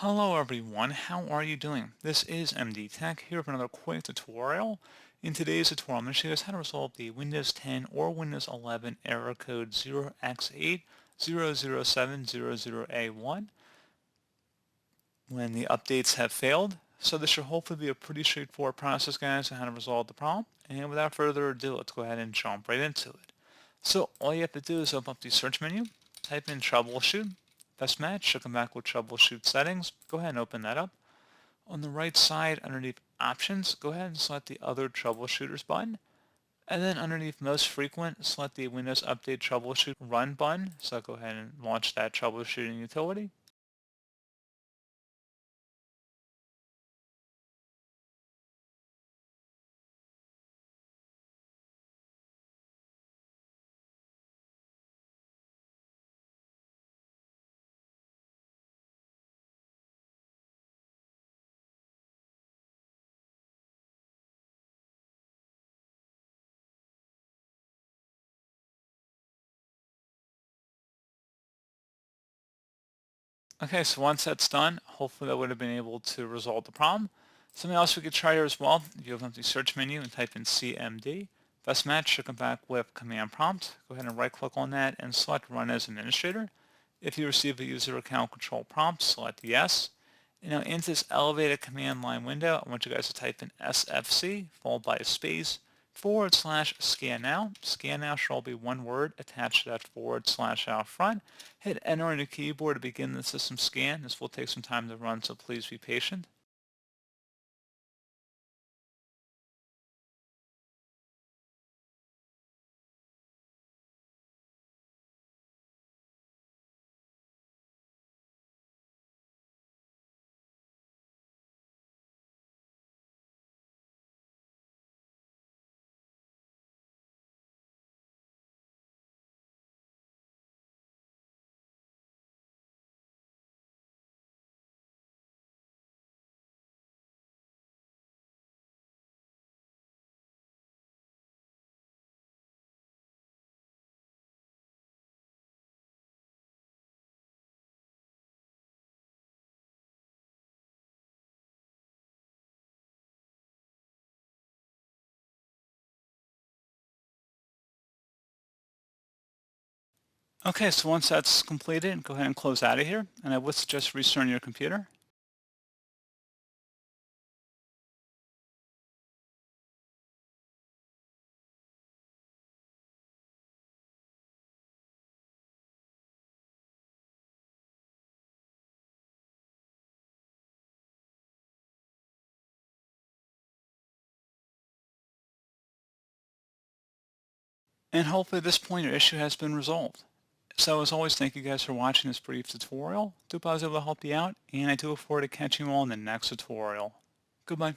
Hello everyone, how are you doing? This is MD Tech here with another quick tutorial. In today's tutorial, I'm going to show you guys how to resolve the Windows 10 or Windows 11 error code 0x800700A1 when the updates have failed. So this should hopefully be a pretty straightforward process, guys, on how to resolve the problem. And without further ado, let's go ahead and jump right into it. So all you have to do is open up the search menu, type in troubleshoot. Best match should come back with troubleshoot settings. Go ahead and open that up. On the right side underneath options, go ahead and select the other troubleshooters button. And then underneath most frequent, select the Windows Update Troubleshoot Run button. So go ahead and launch that troubleshooting utility. Okay, so once that's done, hopefully that would have been able to resolve the problem. Something else we could try here as well, if you open up the search menu and type in CMD, best match should come back with command prompt. Go ahead and right click on that and select run as administrator. If you receive a user account control prompt, select yes. And now into this elevated command line window, I want you guys to type in SFC followed by a space /scan now. Scan now should all be one word attached to that / out front. Hit enter on your keyboard to begin the system scan. This will take some time to run, so please be patient. Okay, so once that's completed, go ahead and close out of here. And I would suggest restarting your computer. And hopefully at this point your issue has been resolved. So as always, thank you guys for watching this brief tutorial. I hope I was able to help you out, and I do look forward to catching you all in the next tutorial. Goodbye.